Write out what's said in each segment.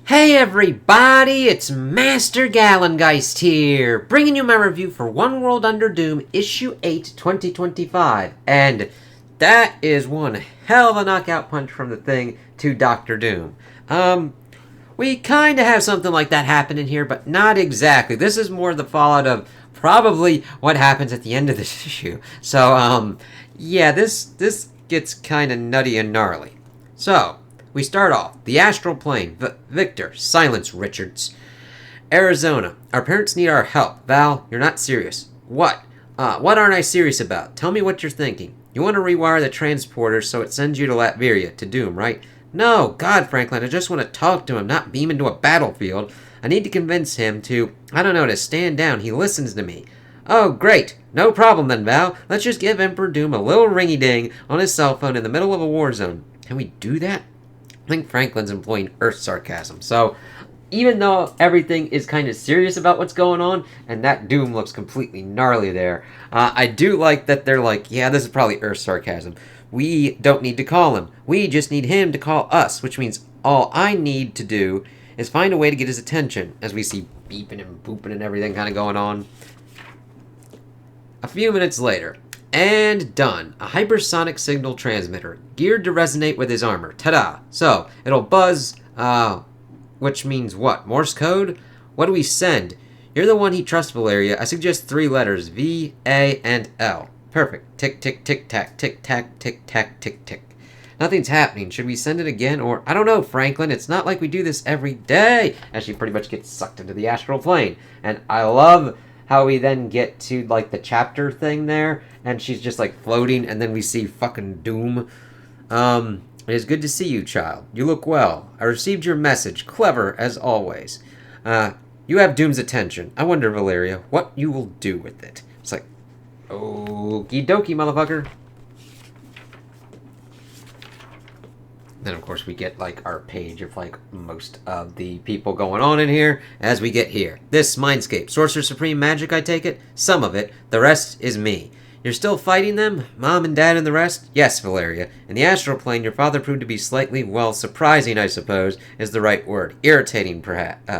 Hey everybody, it's Master Gallengeist here, bringing you my review for One World Under Doom, Issue 8, 2025. And that is one hell of a knockout punch from the Thing to Doctor Doom. We kind of have something like that happen in here, but not exactly. This is more the fallout of probably what happens at the end of this issue. So, yeah, this gets kind of nutty and gnarly. So, we start off. The astral plane. Victor. Silence, Richards. Arizona. Our parents need our help. Val, you're not serious. What? What aren't I serious about? Tell me what you're thinking. You want to rewire the transporter so it sends you to Latveria, to Doom, right? No, God, Franklin, I just want to talk to him, not beam into a battlefield. I need to convince him to, to stand down. He listens to me. Oh, great. No problem then, Val. Let's just give Emperor Doom a little ringy-ding on his cell phone in the middle of a war zone. Can we do that? I think Franklin's employing Earth sarcasm. So, even though everything is kind of serious about what's going on, and that Doom looks completely gnarly there, I do like that they're like, yeah, this is probably Earth sarcasm. We don't need to call him. We just need him to call us, which means all I need to do is find a way to get his attention, as we see beeping and booping and everything kind of going on. A few minutes later, and done. A hypersonic signal transmitter, geared to resonate with his armor. Ta-da! So, it'll buzz, which means what? Morse code? What do we send? You're the one he trusts, Valeria. I suggest 3 letters, V, A, and L. Perfect. Tick, tick, tick, tack, tick, tack, tick, tack, tick, tick. Nothing's happening. Should we send it again? Or, I don't know, Franklin. It's not like we do this every day. As she pretty much gets sucked into the astral plane. And I love how we then get to, like, the chapter thing there, and she's just, like, floating, and then we see fucking Doom. It is good to see you, child. You look well. I received your message. Clever, as always. You have Doom's attention. I wonder, Valeria, what you will do with it. It's like, okie dokie, motherfucker. Then, of course, we get, like, our page of, like, most of the people going on in here as we get here. This Mindscape. Sorcerer Supreme magic, I take it? Some of it. The rest is me. You're still fighting them? Mom and Dad and the rest? Yes, Valeria. In the astral plane, your father proved to be slightly, well, surprising, I suppose, is the right word. Irritating, perhaps.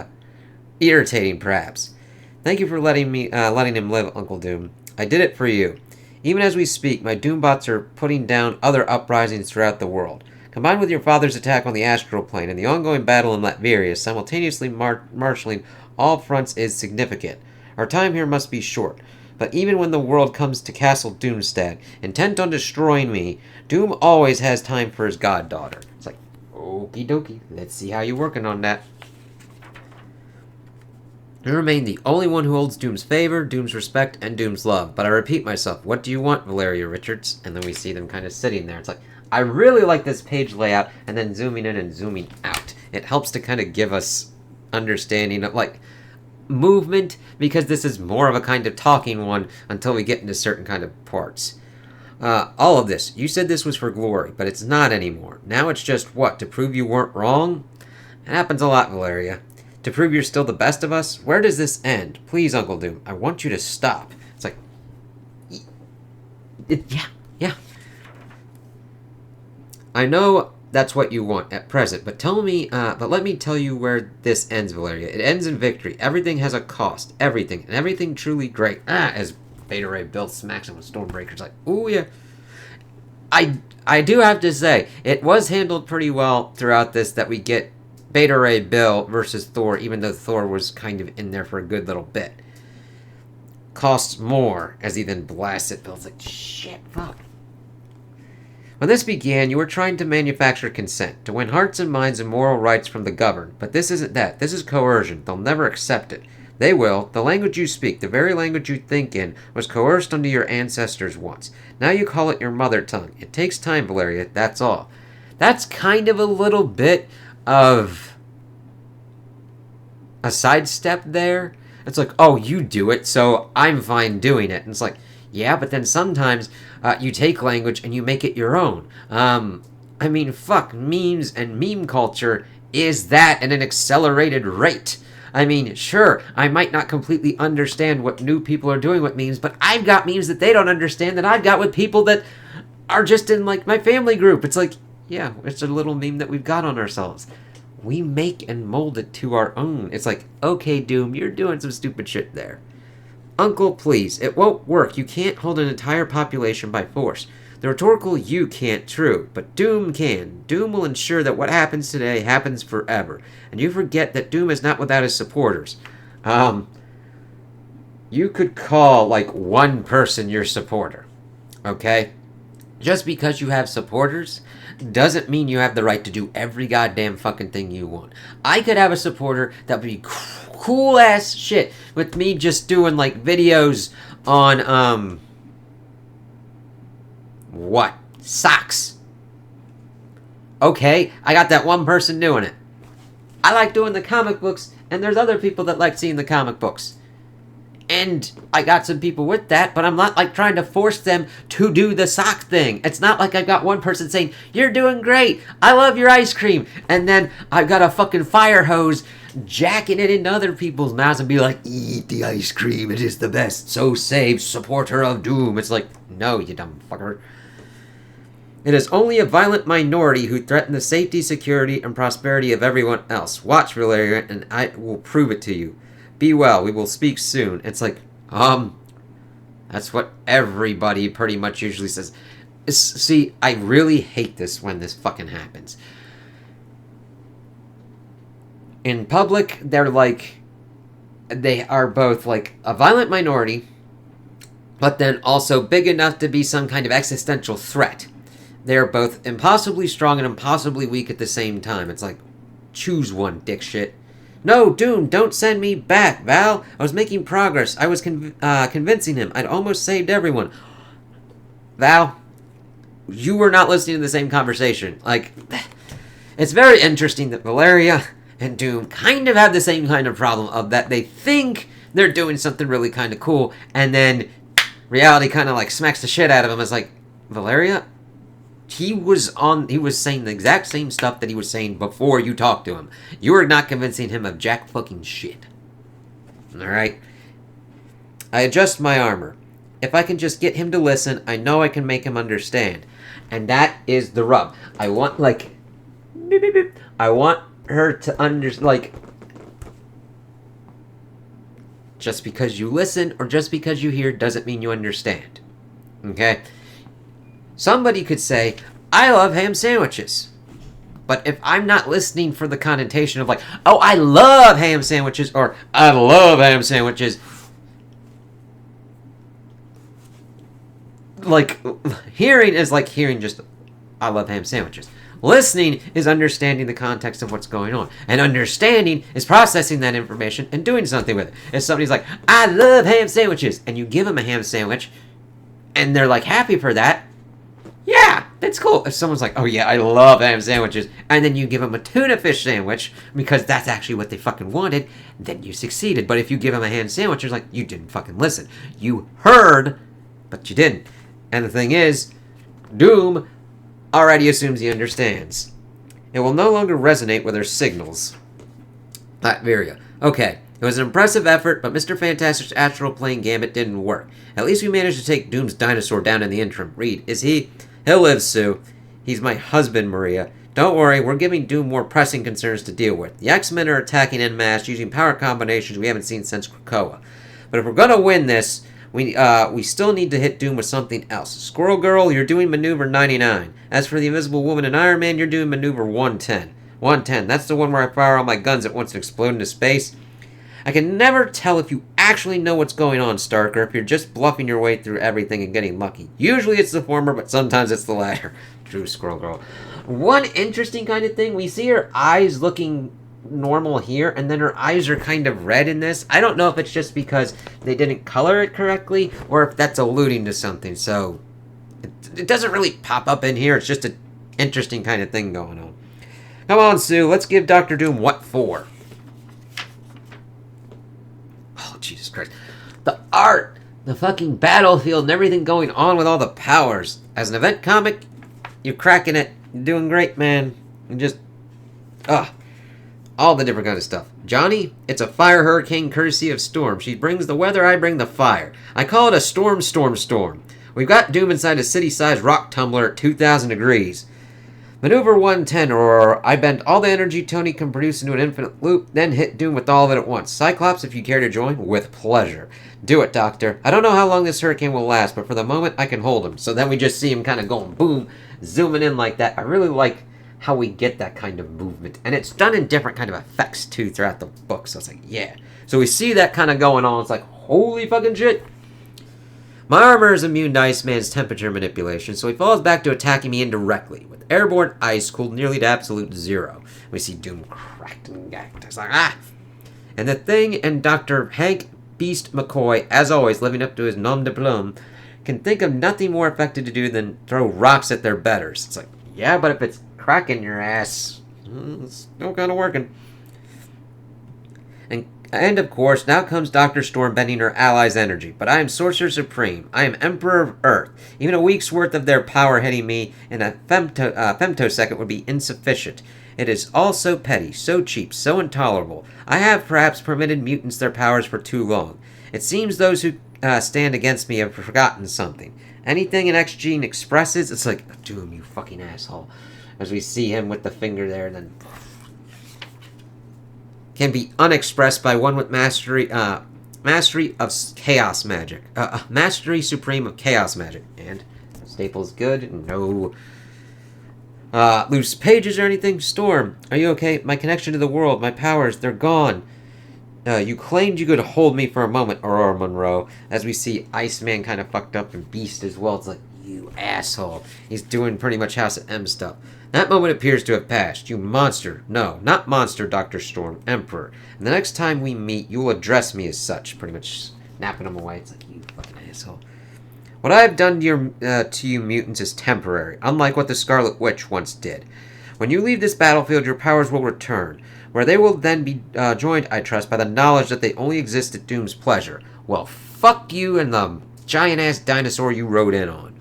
Thank you for letting him live, Uncle Doom. I did it for you. Even as we speak, my Doombots are putting down other uprisings throughout the world. Combined with your father's attack on the astral plane and the ongoing battle in Latveria, simultaneously marshalling all fronts is significant. Our time here must be short. But even when the world comes to Castle Doomstad, intent on destroying me, Doom always has time for his goddaughter. It's like, okie dokie, let's see how you're working on that. You remain the only one who holds Doom's favor, Doom's respect, and Doom's love. But I repeat myself, what do you want, Valeria Richards? And then we see them kind of sitting there. It's like, I really like this page layout, and then zooming in and zooming out. It helps to kind of give us understanding of, like, movement, because this is more of a kind of talking one until we get into certain kind of parts. All of this, you said this was for glory, but it's not anymore. Now it's just, what, to prove you weren't wrong? It happens a lot, Valeria. To prove you're still the best of us? Where does this end? Please, Uncle Doom, I want you to stop. It's like, yeah. I know that's what you want at present, but let me tell you where this ends, Valeria. It ends in victory. Everything has a cost. Everything. And everything truly great. As Beta Ray Bill smacks him with Stormbreaker's like, ooh, yeah. I do have to say, it was handled pretty well throughout this that we get Beta Ray Bill versus Thor, even though Thor was kind of in there for a good little bit. Costs more, as he then blasts it. Bill's like, shit, fuck. When this began, you were trying to manufacture consent, to win hearts and minds and moral rights from the governed. But this isn't that. This is coercion. They'll never accept it. They will. The language you speak, the very language you think in, was coerced onto your ancestors once. Now you call it your mother tongue. It takes time, Valeria. That's all. That's kind of a little bit of a sidestep there. It's like, oh, you do it, so I'm fine doing it. And it's like, yeah, but then sometimes you take language and you make it your own. I mean, fuck, memes and meme culture is that at an accelerated rate. I mean, sure, I might not completely understand what new people are doing with memes, but I've got memes that they don't understand that I've got with people that are just in, like, my family group. It's like, yeah, it's a little meme that we've got on ourselves. we make and mold it to our own. It's like, okay, Doom, you're doing some stupid shit there. Uncle, please, it won't work. You can't hold an entire population by force. The rhetorical you can't true, but Doom can. Doom will ensure that what happens today happens forever. And you forget that Doom is not without his supporters. You could call, like, one person your supporter. Okay? Just because you have supporters doesn't mean you have the right to do every goddamn fucking thing you want. I could have a supporter that would be cool ass shit with me just doing, like, videos on, what? Socks. Okay, I got that one person doing it. I like doing the comic books, and there's other people that like seeing the comic books. And I got some people with that, but I'm not, like, trying to force them to do the sock thing. It's not like I've got one person saying, you're doing great, I love your ice cream, and then I've got a fucking fire hose jacking it into other people's mouths and be like, eat the ice cream, it is the best, so save, supporter of Doom. It's like, no, you dumb fucker. It is only a violent minority who threaten the safety, security, and prosperity of everyone else. Watch, Valeria, and I will prove it to you. Be well, we will speak soon. It's like, that's what everybody pretty much usually says. See, I really hate this when this fucking happens. In public, they're like, they are both like a violent minority, but then also big enough to be some kind of existential threat. They're both impossibly strong and impossibly weak at the same time. It's like, choose one, dick shit. No, Doom, don't send me back, Val. I was making progress. I was convincing him. I'd almost saved everyone. Val, you were not listening to the same conversation. Like, it's very interesting that Valeria and Doom kind of have the same kind of problem of that they think they're doing something really kind of cool, and then reality kind of, like, smacks the shit out of them. It's like, Valeria, he was saying the exact same stuff that he was saying before you talked to him. You are not convincing him of jack fucking shit. Alright? I adjust my armor. If I can just get him to listen, I know I can make him understand. And that is the rub. I want, like, beep, beep, beep. I want her to like, just because you listen or just because you hear doesn't mean you understand. Okay? Somebody could say, I love ham sandwiches. But if I'm not listening for the connotation of like, oh, I love ham sandwiches, or I love ham sandwiches, like, hearing is like hearing just, I love ham sandwiches. Listening is understanding the context of what's going on. And understanding is processing that information and doing something with it. If somebody's like, I love ham sandwiches, and you give them a ham sandwich, and they're like happy for that, yeah, that's cool. If someone's like, oh yeah, I love ham sandwiches, and then you give them a tuna fish sandwich, because that's actually what they fucking wanted, then you succeeded. But if you give them a ham sandwich, it's like, you didn't fucking listen. You heard, but you didn't. And the thing is, Doom already assumes he understands. It will no longer resonate with her signals. Latveria. Okay, it was an impressive effort, but Mr. Fantastic's astral plane gambit didn't work. At least we managed to take Doom's dinosaur down in the interim. Reed, is he? He'll live, Sue. He's my husband, Maria. Don't worry, we're giving Doom more pressing concerns to deal with. The X-Men are attacking en masse using power combinations we haven't seen since Krakoa. But if we're gonna win this, we still need to hit Doom with something else. Squirrel Girl, you're doing maneuver 99. As for the Invisible Woman and Iron Man, you're doing maneuver 110. 110, that's the one where I fire all my guns at once and explode into space. I can never tell if you actually know what's going on, Stark, or if you're just bluffing your way through everything and getting lucky. Usually it's the former, but sometimes it's the latter. True, Squirrel Girl. One interesting kind of thing, we see her eyes looking normal here, and then her eyes are kind of red in this. I don't know if it's just because they didn't color it correctly, or if that's alluding to something, so it doesn't really pop up in here. It's just an interesting kind of thing going on. Come on, Sue, let's give Dr. Doom what for. Oh, Jesus Christ. The art, the fucking battlefield, and everything going on with all the powers. As an event comic, you're cracking it. You're doing great, man. And just, all the different kind of stuff. Johnny, it's a fire hurricane courtesy of Storm. She brings the weather, I bring the fire. I call it a storm. We've got Doom inside a city-sized rock tumbler at 2,000 degrees. Maneuver 110, or I bend all the energy Tony can produce into an infinite loop, then hit Doom with all of it at once. Cyclops, if you care to join, with pleasure. Do it, Doctor. I don't know how long this hurricane will last, but for the moment, I can hold him. So then we just see him kind of going boom, zooming in like that. I really like how we get that kind of movement. And it's done in different kind of effects, too, throughout the book. So it's like, yeah. So we see that kind of going on. It's like, holy fucking shit. My armor is immune to Iceman's temperature manipulation, so he falls back to attacking me indirectly, with airborne ice cooled nearly to absolute zero. We see Doom cracked and gagged. It's like, ah! And the Thing and Dr. Hank Beast McCoy, as always, living up to his nom de plume, can think of nothing more effective to do than throw rocks at their betters. It's like, yeah, but if it's cracking your ass, it's still kind of working. And of course, now comes Dr. Storm bending her allies' energy. But I am Sorcerer Supreme. I am Emperor of Earth. Even a week's worth of their power hitting me in a femtosecond would be insufficient. It is all so petty, so cheap, so intolerable. I have perhaps permitted mutants their powers for too long. It seems those who stand against me have forgotten something. Anything an X-Gene expresses, it's like, Doom, you fucking asshole. As we see him with the finger there, and then can be unexpressed by one with mastery of chaos magic. Mastery supreme of chaos magic. And Staples good. No loose pages or anything. Storm, are you okay? My connection to the world, my powers, they're gone. You claimed you could hold me for a moment, Aurora Monroe. As we see Iceman kind of fucked up and Beast as well. It's like, you asshole. He's doing pretty much House of M stuff. That moment appears to have passed. You monster. No, not monster, Dr. Storm. Emperor. And the next time we meet, you will address me as such. Pretty much snapping him away. It's like, you fucking asshole. What I have done to you mutants is temporary, unlike what the Scarlet Witch once did. When you leave this battlefield, your powers will return, where they will then be joined, I trust, by the knowledge that they only exist at Doom's pleasure. Well, fuck you and the giant-ass dinosaur you rode in on.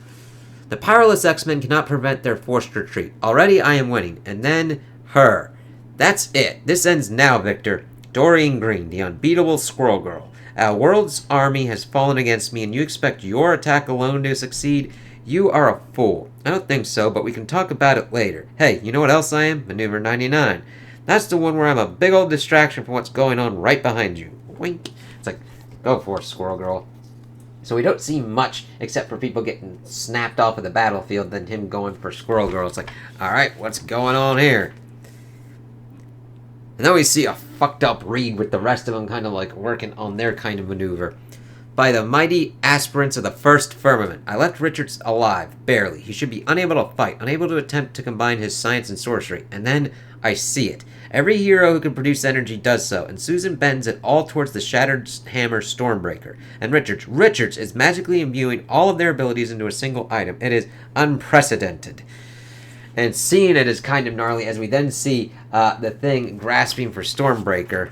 The powerless X-Men cannot prevent their forced retreat. Already I am winning. And then her. That's it. This ends now, Victor. Doreen Green, the unbeatable Squirrel Girl. Our world's army has fallen against me, and you expect your attack alone to succeed? You are a fool. I don't think so, but we can talk about it later. Hey, you know what else I am? Maneuver 99. That's the one where I'm a big old distraction from what's going on right behind you. Wink. It's like, go for it, Squirrel Girl. So we don't see much except for people getting snapped off of the battlefield than him going for Squirrel Girl. It's like, alright, what's going on here? And then we see a fucked up Reed with the rest of them kind of like working on their kind of maneuver. By the mighty aspirants of the first firmament, I left Richards alive, barely. He should be unable to fight, unable to attempt to combine his science and sorcery. And then I see it. Every hero who can produce energy does so, and Susan bends it all towards the Shattered Hammer Stormbreaker. And Richards is magically imbuing all of their abilities into a single item. It is unprecedented. And seeing it is kind of gnarly as we then see the Thing grasping for Stormbreaker.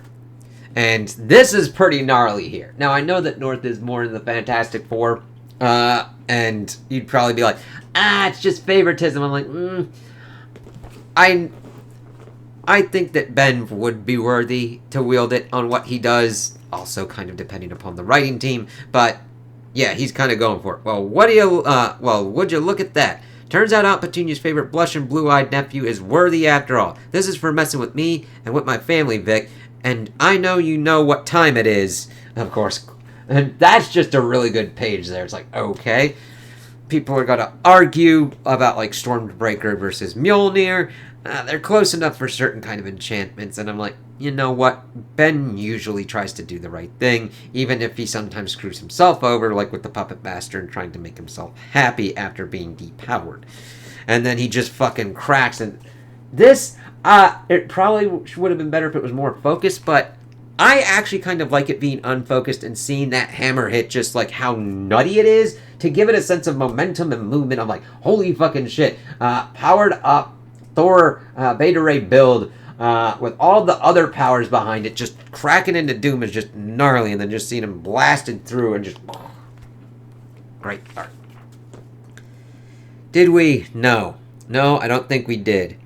And this is pretty gnarly here. Now, I know that North is more in the Fantastic Four, and you'd probably be like, it's just favoritism. I'm like, I think that Ben would be worthy to wield it on what he does, also kind of depending upon the writing team, but yeah, he's kind of going for it. Well, would you look at that? Turns out Aunt Petunia's favorite blushing blue-eyed nephew is worthy after all. This is for messing with me and with my family, Vic, and I know you know what time it is, of course. And that's just a really good page there. It's like, okay. People are going to argue about, like, Stormbreaker versus Mjolnir. They're close enough for certain kind of enchantments, and I'm like, you know what? Ben usually tries to do the right thing, even if he sometimes screws himself over, like with the Puppet Master and trying to make himself happy after being depowered. And then he just fucking cracks, and this, it probably would have been better if it was more focused, but I actually kind of like it being unfocused and seeing that hammer hit just like how nutty it is to give it a sense of momentum and movement. I'm like, holy fucking shit. Powered up Thor Beta Ray build with all the other powers behind it, just cracking into Doom is just gnarly, and then just seeing him blasted through and just great art. Did we? No, I don't think we did.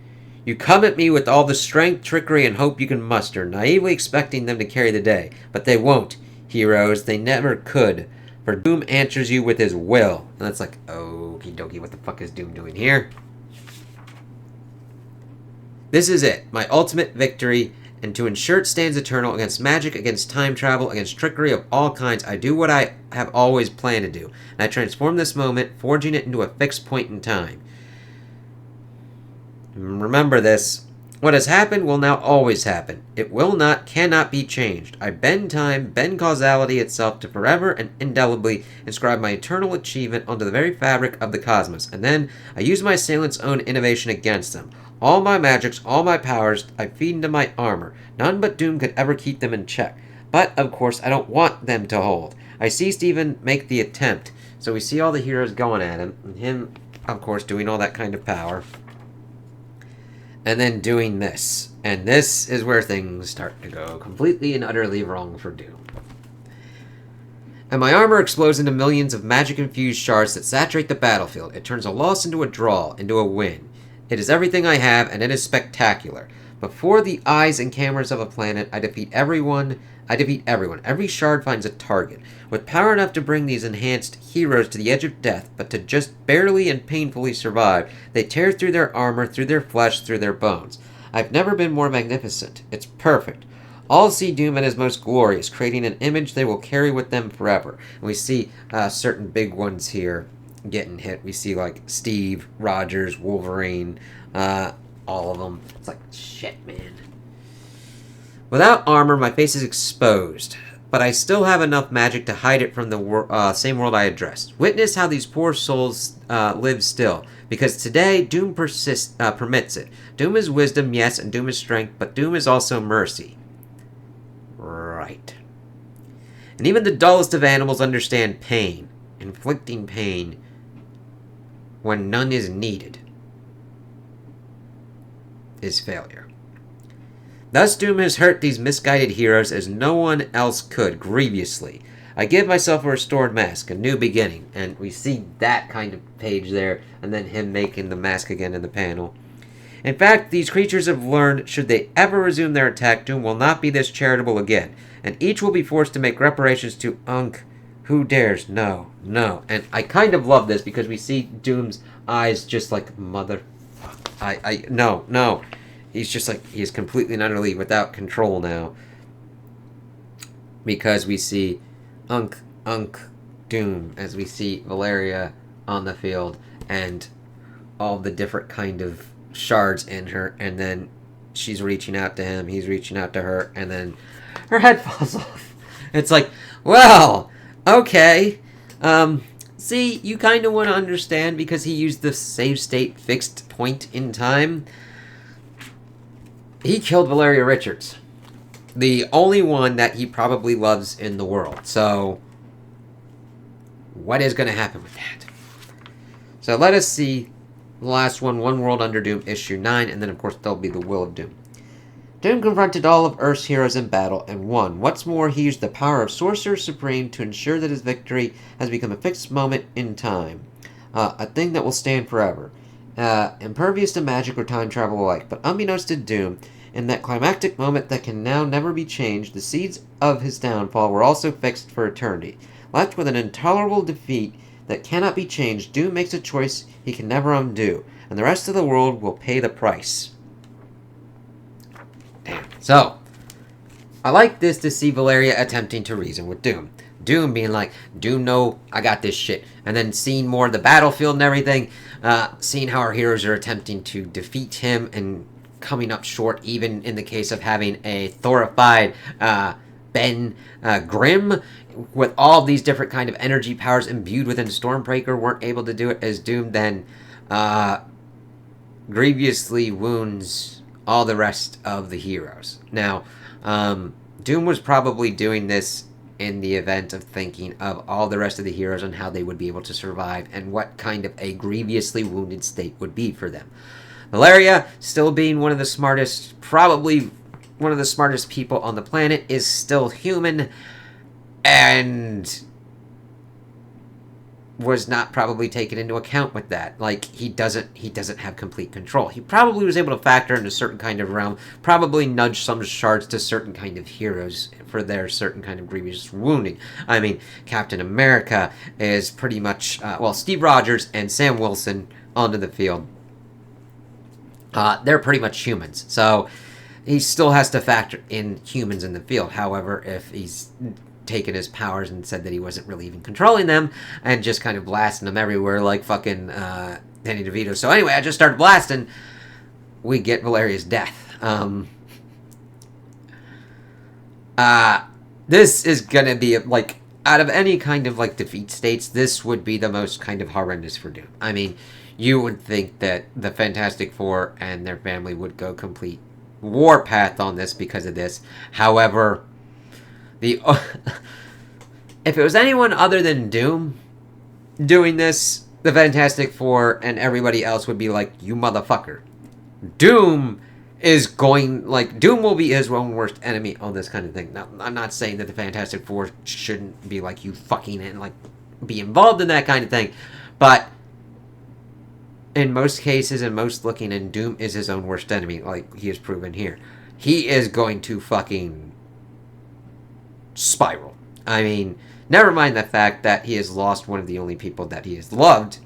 You come at me with all the strength, trickery, and hope you can muster, naively expecting them to carry the day, but they won't, heroes. They never could, for Doom answers you with his will. And that's like, okie dokie, what the fuck is Doom doing here? This is it, my ultimate victory, and to ensure it stands eternal against magic, against time travel, against trickery of all kinds, I do what I have always planned to do, and I transform this moment, forging it into a fixed point in time. Remember this. What has happened will now always happen. It will not, cannot be changed. I bend time, bend causality itself to forever and indelibly inscribe my eternal achievement onto the very fabric of the cosmos, and then I use my assailant's own innovation against them. All my magics, all my powers, I feed into my armor. None but Doom could ever keep them in check. But, of course, I don't want them to hold. I see Steven make the attempt. So we see all the heroes going at him, and him, of course, doing all that kind of power. And then doing this. And this is where things start to go completely and utterly wrong for Doom. And my armor explodes into millions of magic-infused shards that saturate the battlefield. It turns a loss into a draw, into a win. It is everything I have, and it is spectacular. Before the eyes and cameras of a planet, I defeat everyone. Every shard finds a target. With power enough to bring these enhanced heroes to the edge of death, but to just barely and painfully survive, they tear through their armor, through their flesh, through their bones. I've never been more magnificent. It's perfect. All see Doom at his most glorious, creating an image they will carry with them forever. And we see certain big ones here getting hit. We see like Steve, Rogers, Wolverine, all of them. It's like, shit, man. Without armor, my face is exposed, but I still have enough magic to hide it from the same world I addressed. Witness how these poor souls live still, because today Doom permits it. Doom is wisdom, yes, and Doom is strength, but Doom is also mercy. Right. And even the dullest of animals understand pain, inflicting pain when none is needed is failure. Thus Doom has hurt these misguided heroes as no one else could, grievously. I give myself a restored mask, a new beginning. And we see that kind of page there, and then him making the mask again in the panel. In fact, these creatures have learned, should they ever resume their attack, Doom will not be this charitable again, and each will be forced to make reparations to Unk. Who dares? No, no. And I kind of love this, because we see Doom's eyes just like, mother... No. He's just like, he is completely and utterly without control now. Because we see Unk, Doom, as we see Valeria on the field, and all the different kind of shards in her, and then she's reaching out to him, he's reaching out to her, and then her head falls off. It's like, well, okay. See, you kind of want to understand, because he used the save state fixed point in time. He killed Valeria Richards, the only one that he probably loves in the world. So, what is going to happen with that? So let us see the last one, One World Under Doom, issue 9, and then of course there'll be the Will of Doom. Doom confronted all of Earth's heroes in battle and won. What's more, he used the power of Sorcerer Supreme to ensure that his victory has become a fixed moment in time. A thing that will stand forever. Impervious to magic or time travel alike. But unbeknownst to Doom, in that climactic moment that can now never be changed, the seeds of his downfall were also fixed for eternity. Left with an intolerable defeat that cannot be changed, Doom makes a choice he can never undo, and the rest of the world will pay the price. Damn. So, I like this to see Valeria attempting to reason with Doom. Doom being like, Doom, no, I got this shit. And then seeing more of the battlefield and everything, seeing how our heroes are attempting to defeat him and coming up short, even in the case of having a Thorified Ben Grimm, with all these different kind of energy powers imbued within Stormbreaker, weren't able to do it, as Doom then grievously wounds all the rest of the heroes. Now, Doom was probably doing this in the event of thinking of all the rest of the heroes and how they would be able to survive and what kind of a grievously wounded state would be for them. Valeria, still being one of the smartest, probably one of the smartest people on the planet, is still human and was not probably taken into account with that. Like, he doesn't have complete control. He probably was able to factor in a certain kind of realm, probably nudge some shards to certain kind of heroes for their certain kind of grievous wounding. I mean, Captain America is pretty much, Steve Rogers and Sam Wilson onto the field. they're pretty much humans. So he still has to factor in humans in the field. However, if he's taken his powers and said that he wasn't really even controlling them and just kind of blasting them everywhere like fucking Danny DeVito. So anyway, I just started blasting. We get Valeria's death. This is gonna be like, out of any kind of like defeat states, this would be the most kind of horrendous for Doom. I mean, you would think that the Fantastic Four and their family would go complete warpath on this because of this. However, the if it was anyone other than Doom doing this, the Fantastic Four and everybody else would be like, you motherfucker. Doom is going, like, Doom will be his own worst enemy on this kind of thing. Now, I'm not saying that the Fantastic Four shouldn't be like, you fucking, and like, be involved in that kind of thing. But in most cases, and most looking, and Doom is his own worst enemy, like he has proven here. He is going to fucking spiral. I mean, never mind the fact that he has lost one of the only people that he has loved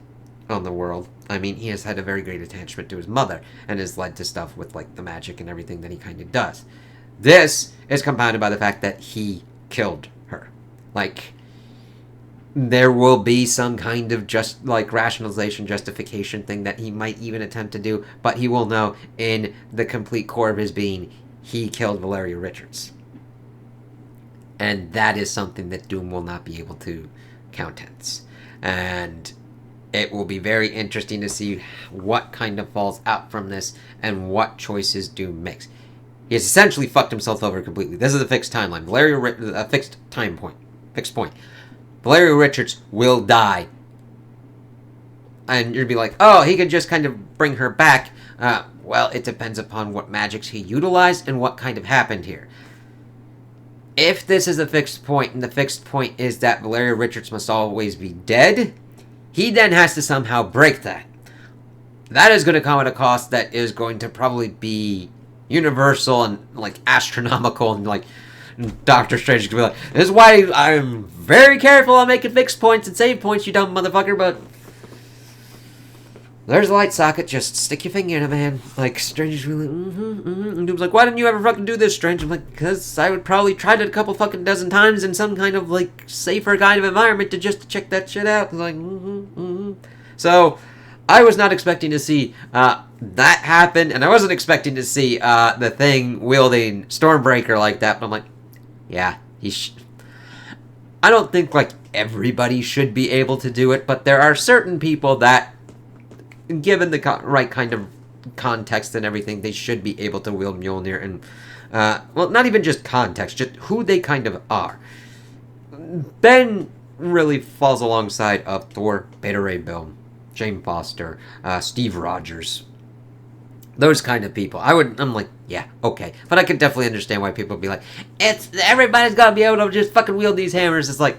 on the world. I mean, he has had a very great attachment to his mother, and has led to stuff with, like, the magic and everything that he kind of does. This is compounded by the fact that he killed her. Like, there will be some kind of just, like, rationalization, justification thing that he might even attempt to do, but he will know in the complete core of his being, he killed Valeria Richards. And that is something that Doom will not be able to countenance. And it will be very interesting to see what kind of falls out from this and what choices Doom makes. He has essentially fucked himself over completely. This is a fixed timeline. A fixed time point. Fixed point. Valeria Richards will die. And you'd be like, oh, he could just kind of bring her back. Well, it depends upon what magics he utilized and what kind of happened here. If this is a fixed point, and the fixed point is that Valeria Richards must always be dead, he then has to somehow break that. That is going to come at a cost that is going to probably be universal and, like, astronomical, and, like, Doctor Strange is going to be like, this is why I'm very careful on making fixed points and save points, you dumb motherfucker, but there's a light socket, just stick your finger in it, man. Like, Strange is really, And Doom's like, why didn't you ever fucking do this, Strange? I'm like, because I would probably tried it a couple fucking dozen times in some kind of, like, safer kind of environment to just check that shit out. Like, So, I was not expecting to see that happen, and I wasn't expecting to see the Thing wielding Stormbreaker like that, but I'm like, yeah, I don't think, like, everybody should be able to do it, but there are certain people that, given the right kind of context and everything, they should be able to wield Mjolnir, and, well, not even just context, just who they kind of are. Ben really falls alongside of Thor, Beta Ray Bill, Jane Foster, Steve Rogers, those kind of people. I'm like, yeah, okay. But I can definitely understand why people would be like, everybody's gotta be able to just fucking wield these hammers. It's like,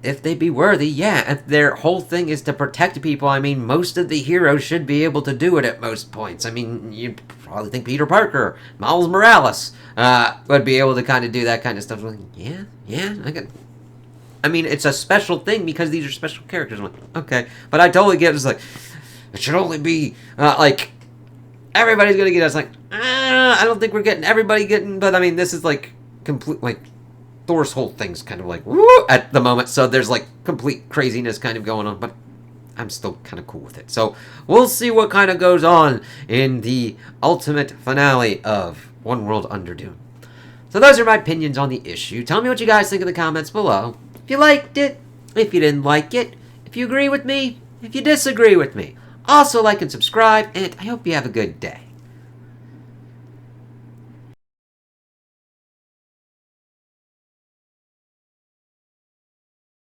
if they be worthy, yeah. If their whole thing is to protect people, I mean, most of the heroes should be able to do it at most points. I mean, you probably think Peter Parker, Miles Morales, would be able to kind of do that kind of stuff. Like, yeah, I mean, it's a special thing because these are special characters. I'm like, okay. But I totally get it. It's like, it should only be, like, everybody's gonna get it. It's like, I don't think we're getting everybody getting, but I mean, this is like, complete, like, Thor's whole thing's kind of like, woo, at the moment, so there's, like, complete craziness kind of going on, but I'm still kind of cool with it. So, we'll see what kind of goes on in the ultimate finale of One World Under Doom. So those are my opinions on the issue. Tell me what you guys think in the comments below. If you liked it, if you didn't like it, if you agree with me, if you disagree with me. Also, like and subscribe, and I hope you have a good day.